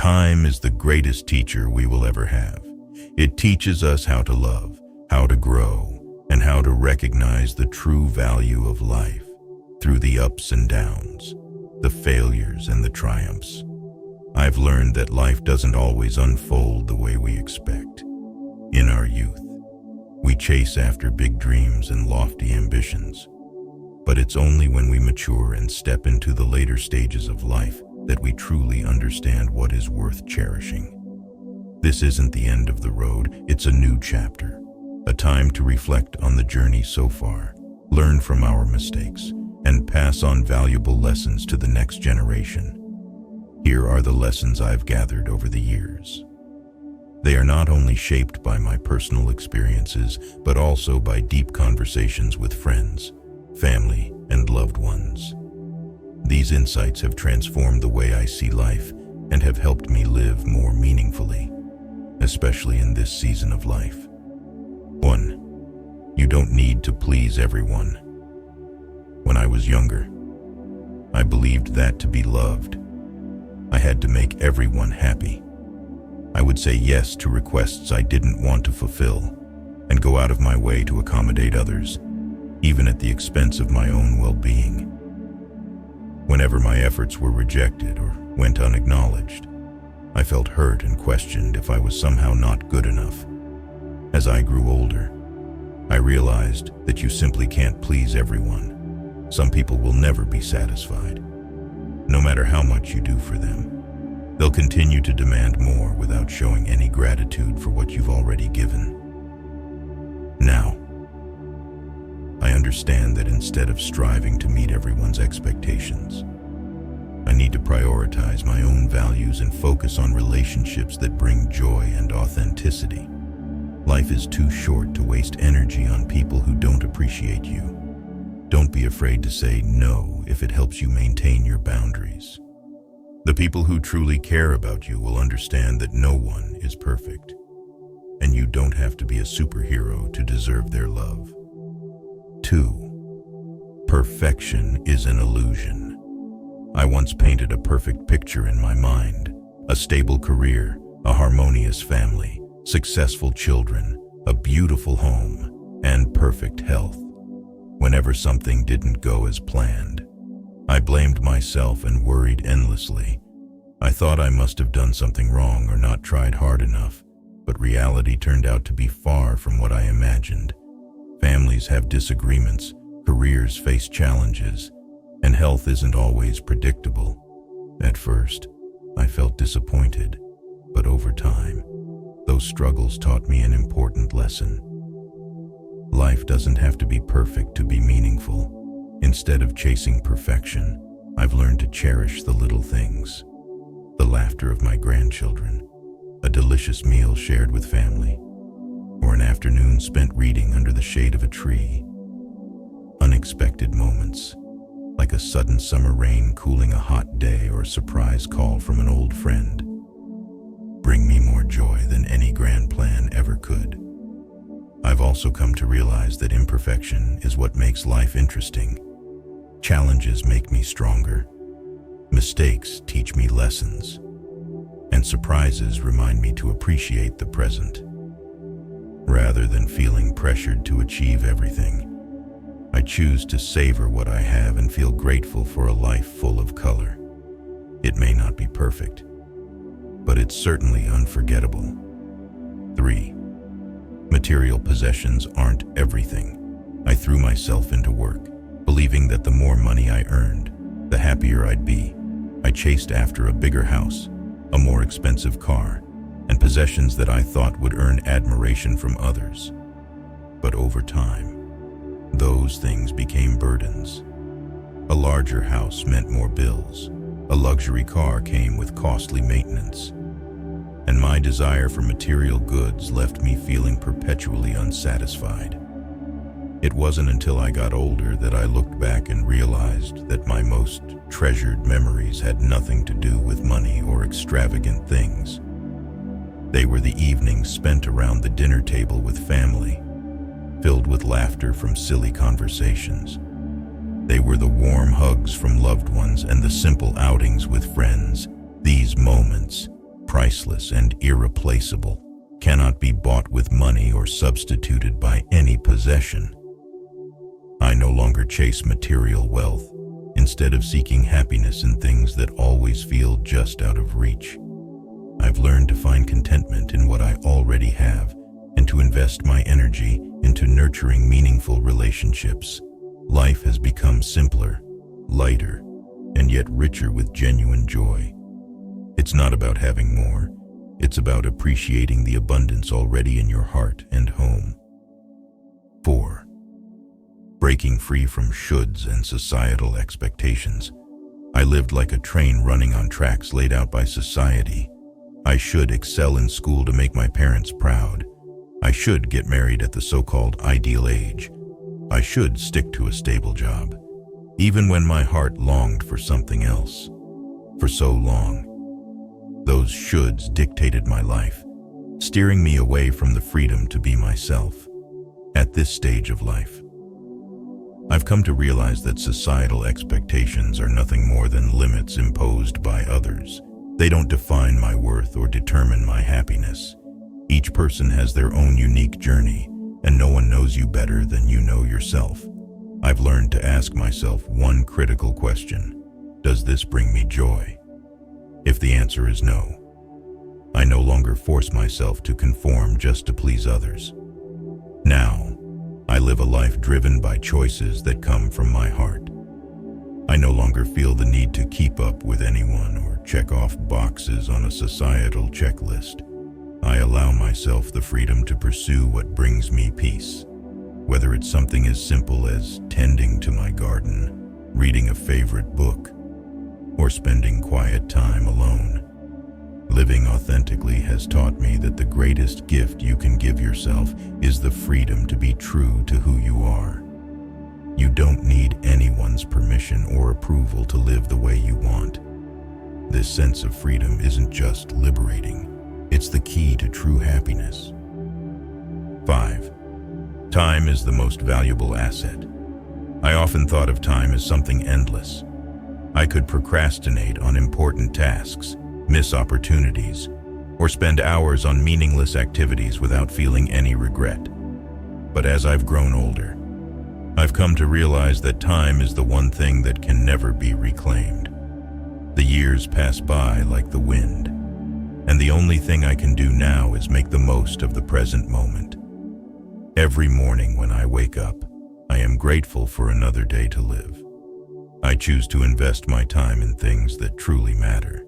Time is the greatest teacher we will ever have. It teaches us how to love, how to grow, and how to recognize the true value of life through the ups and downs, the failures and the triumphs. I've learned that life doesn't always unfold the way we expect. In our youth, we chase after big dreams and lofty ambitions, but it's only when we mature and step into the later stages of life that we truly understand what is worth cherishing. This isn't the end of the road, it's a new chapter, a time to reflect on the journey so far, learn from our mistakes, and pass on valuable lessons to the next generation. Here are the lessons I've gathered over the years. They are not only shaped by my personal experiences, but also by deep conversations with friends, family, and loved ones. These insights have transformed the way I see life and have helped me live more meaningfully, especially in this season of life. 1. You don't need to please everyone. When I was younger, I believed that to be loved, I had to make everyone happy. I would say yes to requests I didn't want to fulfill and go out of my way to accommodate others, even at the expense of my own well-being. Whenever my efforts were rejected or went unacknowledged, I felt hurt and questioned if I was somehow not good enough. As I grew older, I realized that you simply can't please everyone. Some people will never be satisfied. No matter how much you do for them, they'll continue to demand more without showing any gratitude for what you've already given. Now, I understand that instead of striving to meet everyone's expectations, I need to prioritize my own values and focus on relationships that bring joy and authenticity. Life is too short to waste energy on people who don't appreciate you. Don't be afraid to say no if it helps you maintain your boundaries. The people who truly care about you will understand that no one is perfect, and you don't have to be a superhero to deserve their love. 2. Perfection is an illusion. I once painted a perfect picture in my mind: a stable career, a harmonious family, successful children, a beautiful home, and perfect health. Whenever something didn't go as planned, I blamed myself and worried endlessly. I thought I must have done something wrong or not tried hard enough, but reality turned out to be far from what I imagined. Families have disagreements, careers face challenges, and health isn't always predictable. At first, I felt disappointed, but over time, those struggles taught me an important lesson. Life doesn't have to be perfect to be meaningful. Instead of chasing perfection, I've learned to cherish the little things. The laughter of my grandchildren, a delicious meal shared with family, or an afternoon spent reading under the shade of a tree. Unexpected moments, like a sudden summer rain cooling a hot day or a surprise call from an old friend, bring me more joy than any grand plan ever could. I've also come to realize that imperfection is what makes life interesting. Challenges make me stronger. Mistakes teach me lessons. And surprises remind me to appreciate the present. Rather than feeling pressured to achieve everything, I choose to savor what I have and feel grateful for a life full of color. It may not be perfect, but it's certainly unforgettable. 3. Material possessions aren't everything. I threw myself into work, believing that the more money I earned, the happier I'd be. I chased after a bigger house, a more expensive car, and possessions that I thought would earn admiration from others. But over time, those things became burdens. A larger house meant more bills. A luxury car came with costly maintenance. And my desire for material goods left me feeling perpetually unsatisfied. It wasn't until I got older that I looked back and realized that my most treasured memories had nothing to do with money or extravagant things. They were the evenings spent around the dinner table with family, filled with laughter from silly conversations. They were the warm hugs from loved ones and the simple outings with friends. These moments, priceless and irreplaceable, cannot be bought with money or substituted by any possession. I no longer chase material wealth, instead of seeking happiness in things that always feel just out of reach. I've learned to find contentment in what I already have and to invest my energy into nurturing meaningful relationships. Life has become simpler, lighter, and yet richer with genuine joy. It's not about having more. It's about appreciating the abundance already in your heart and home. 4. Breaking free from shoulds and societal expectations. I lived like a train running on tracks laid out by society. I should excel in school to make my parents proud. I should get married at the so-called ideal age. I should stick to a stable job, even when my heart longed for something else. For so long, those shoulds dictated my life, steering me away from the freedom to be myself. At this stage of life, I've come to realize that societal expectations are nothing more than limits imposed by others. They don't define my worth or determine my happiness. Each person has their own unique journey, and no one knows you better than you know yourself. I've learned to ask myself one critical question: does this bring me joy? If the answer is no, I no longer force myself to conform just to please others. Now, I live a life driven by choices that come from my heart. I no longer feel the need to keep up with anyone or check off boxes on a societal checklist. I allow myself the freedom to pursue what brings me peace, whether it's something as simple as tending to my garden, reading a favorite book, or spending quiet time alone. Living authentically has taught me that the greatest gift you can give yourself is the freedom to be true to who you are. You don't need anyone's permission or approval to live the way you want. This sense of freedom isn't just liberating, it's the key to true happiness. 5. Time is the most valuable asset. I often thought of time as something endless. I could procrastinate on important tasks, miss opportunities, or spend hours on meaningless activities without feeling any regret. But as I've grown older, I've come to realize that time is the one thing that can never be reclaimed. The years pass by like the wind, and the only thing I can do now is make the most of the present moment. Every morning when I wake up, I am grateful for another day to live. I choose to invest my time in things that truly matter,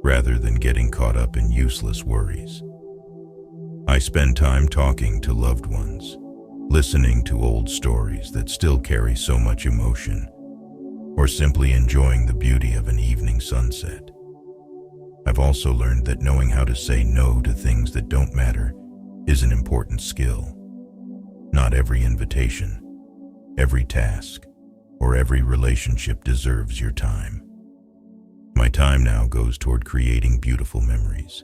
rather than getting caught up in useless worries. I spend time talking to loved ones, listening to old stories that still carry so much emotion, or simply enjoying the beauty of an evening sunset. I've also learned that knowing how to say no to things that don't matter is an important skill. Not every invitation, every task, or every relationship deserves your time. My time now goes toward creating beautiful memories,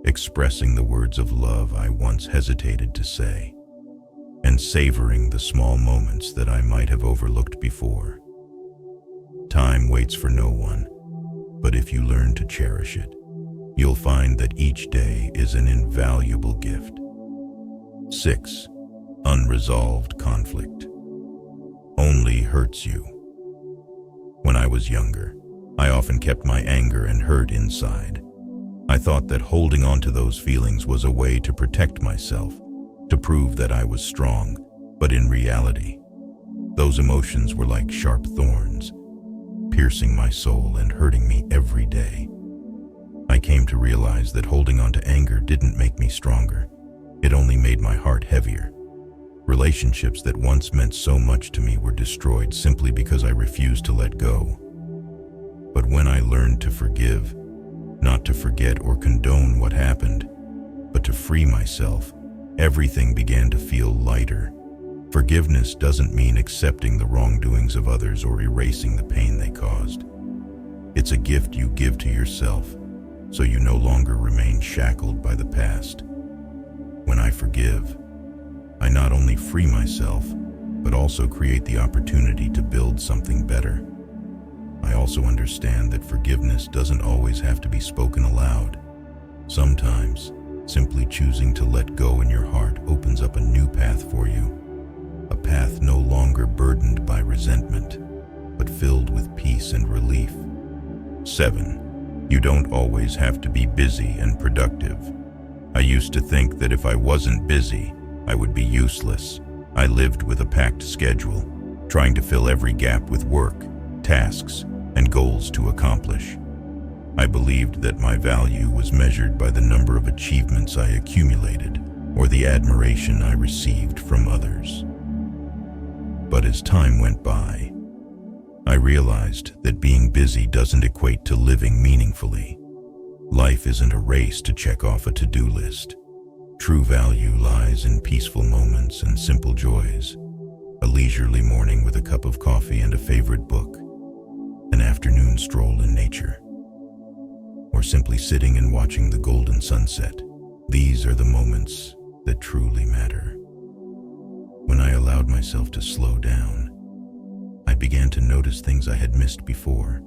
expressing the words of love I once hesitated to say, and savoring the small moments that I might have overlooked before. Time waits for no one, but if you learn to cherish it, you'll find that each day is an invaluable gift. 6. Unresolved conflict only hurts you. When I was younger, I often kept my anger and hurt inside. I thought that holding on to those feelings was a way to protect myself, to prove that I was strong, but in reality, those emotions were like sharp thorns, piercing my soul and hurting me every day. I came to realize that holding on to anger didn't make me stronger. It only made my heart heavier. Relationships that once meant so much to me were destroyed simply because I refused to let go. But when I learned to forgive, not to forget or condone what happened, but to free myself, everything began to feel lighter. Forgiveness doesn't mean accepting the wrongdoings of others or erasing the pain they caused. It's a gift you give to yourself, so you no longer remain shackled by the past. When I forgive, I not only free myself, but also create the opportunity to build something better. I also understand that forgiveness doesn't always have to be spoken aloud. Sometimes, simply choosing to let go in your heart opens up a new path for you, a path no longer burdened by resentment, but filled with peace and relief. 7. You don't always have to be busy and productive. I used to think that if I wasn't busy, I would be useless. I lived with a packed schedule, trying to fill every gap with work, tasks, and goals to accomplish. I believed that my value was measured by the number of achievements I accumulated or the admiration I received from others. But as time went by, I realized that being busy doesn't equate to living meaningfully. Life isn't a race to check off a to-do list. True value lies in peaceful moments and simple joys, a leisurely morning with a cup of coffee and a favorite book, an afternoon stroll in nature, or simply sitting and watching the golden sunset. These are the moments that truly matter. When I allowed myself to slow down, I began to notice things I had missed before: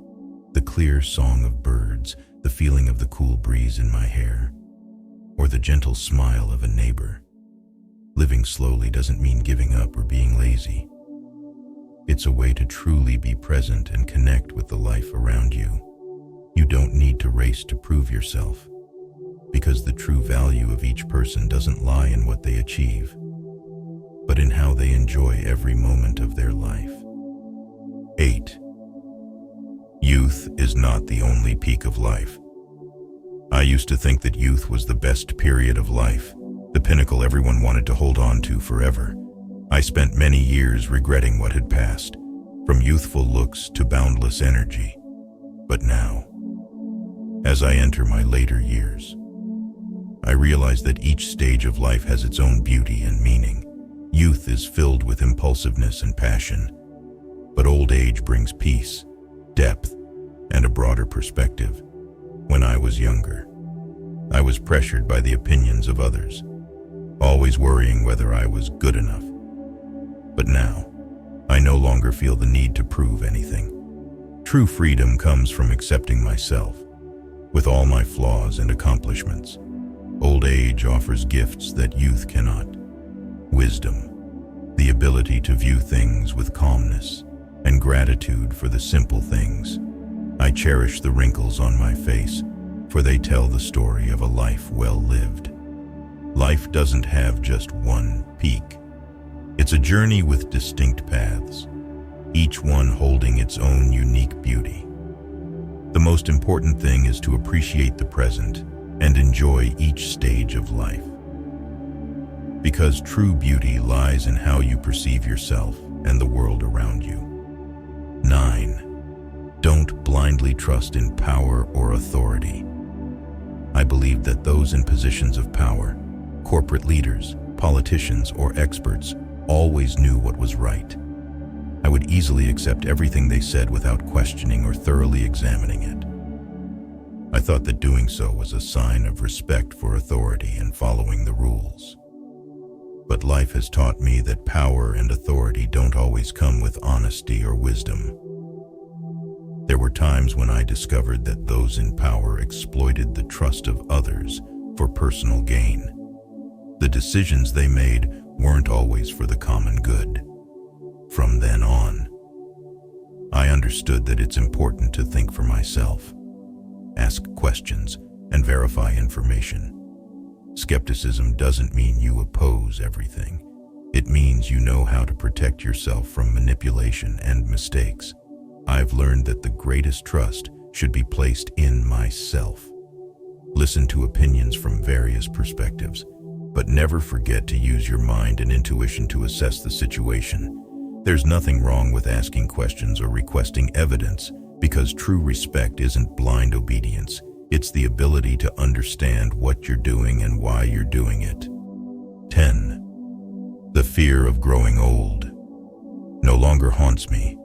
the clear song of birds, the feeling of the cool breeze in my hair, or the gentle smile of a neighbor. Living slowly doesn't mean giving up or being lazy. It's a way to truly be present and connect with the life around you. You don't need to race to prove yourself, because the true value of each person doesn't lie in what they achieve, but in how they enjoy every moment of their life. 8. Youth is not the only peak of life. I used to think that youth was the best period of life, the pinnacle everyone wanted to hold on to forever. I spent many years regretting what had passed, from youthful looks to boundless energy. But now, as I enter my later years, I realize that each stage of life has its own beauty and meaning. Youth is filled with impulsiveness and passion, but old age brings peace, depth, and a broader perspective. When I was younger, I was pressured by the opinions of others, always worrying whether I was good enough. But now, I no longer feel the need to prove anything. True freedom comes from accepting myself, with all my flaws and accomplishments. Old age offers gifts that youth cannot. Wisdom, the ability to view things with calmness, and gratitude for the simple things. I cherish the wrinkles on my face, for they tell the story of a life well lived. Life doesn't have just one peak. It's a journey with distinct paths, each one holding its own unique beauty. The most important thing is to appreciate the present and enjoy each stage of life. Because true beauty lies in how you perceive yourself and the world around you. 9. Don't blindly trust in power or authority. I believe that those in positions of power, corporate leaders, politicians, or experts, always knew what was right. I would easily accept everything they said without questioning or thoroughly examining it. I thought that doing so was a sign of respect for authority and following the rules. But life has taught me that power and authority don't always come with honesty or wisdom. There were times when I discovered that those in power exploited the trust of others for personal gain. The decisions they made weren't always for the common good. From then on, I understood that it's important to think for myself, ask questions, and verify information. Skepticism doesn't mean you oppose everything. It means you know how to protect yourself from manipulation and mistakes. I've learned that the greatest trust should be placed in myself. Listen to opinions from various perspectives, but never forget to use your mind and intuition to assess the situation. There's nothing wrong with asking questions or requesting evidence, because true respect isn't blind obedience. It's the ability to understand what you're doing and why you're doing it. 10. The fear of growing old no longer haunts me.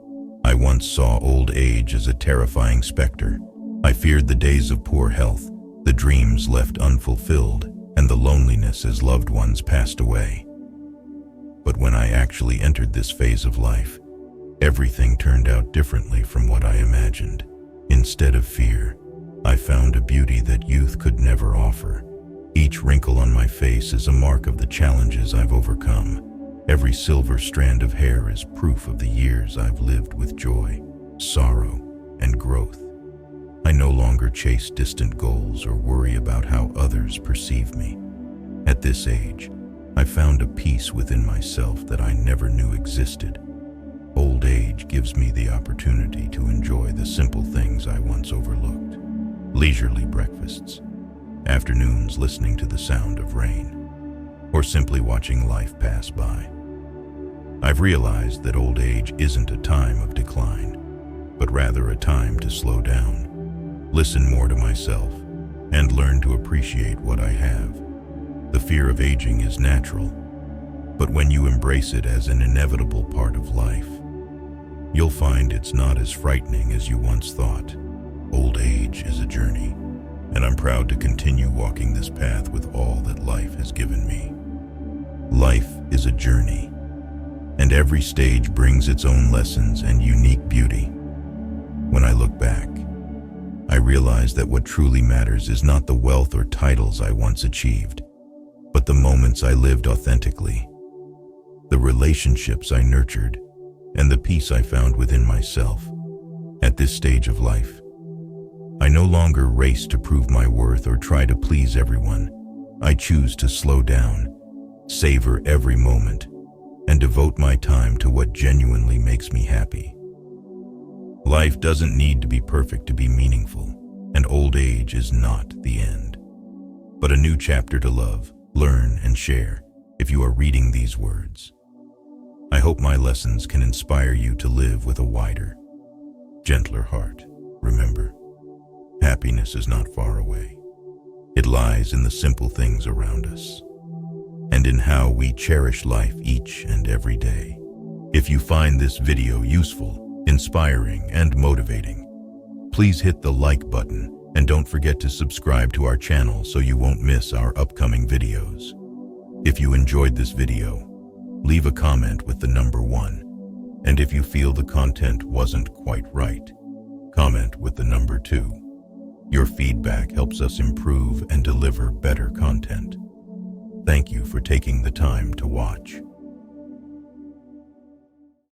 I once saw old age as a terrifying specter. I feared the days of poor health, the dreams left unfulfilled, and the loneliness as loved ones passed away. But when I actually entered this phase of life, everything turned out differently from what I imagined. Instead of fear, I found a beauty that youth could never offer. wrinkle on my face is a mark of the challenges I've overcome. Every silver strand of hair is proof of the years I've lived with joy, sorrow, and growth. I no longer chase distant goals or worry about how others perceive me. At this age, I found a peace within myself that I never knew existed. Old age gives me the opportunity to enjoy the simple things I once overlooked. Leisurely breakfasts, afternoons listening to the sound of rain, or simply watching life pass by. I've realized that old age isn't a time of decline, but rather a time to slow down, listen more to myself, and learn to appreciate what I have. The fear of aging is natural, but when you embrace it as an inevitable part of life, you'll find it's not as frightening as you once thought. Old age is a journey, and I'm proud to continue walking this path with all that life has given me. Life is a journey, and every stage brings its own lessons and unique beauty. When I look back, I realize that what truly matters is not the wealth or titles I once achieved, but the moments I lived authentically, the relationships I nurtured, and the peace I found within myself. At this stage of life, I no longer race to prove my worth or try to please everyone. I choose to slow down, savor every moment, and devote my time to what genuinely makes me happy. Life doesn't need to be perfect to be meaningful, and old age is not the end, but a new chapter to love, learn, and share. If you are reading these words, I hope my lessons can inspire you to live with a wider, gentler heart. Remember, happiness is not far away. It lies in the simple things around us, and in how we cherish life each and every day. If you find this video useful, inspiring, and motivating, please hit the like button and don't forget to subscribe to our channel so you won't miss our upcoming videos. If you enjoyed this video, leave a comment with the number 1. And if you feel the content wasn't quite right, comment with the number 2. Your feedback helps us improve and deliver better content. Thank you for taking the time to watch.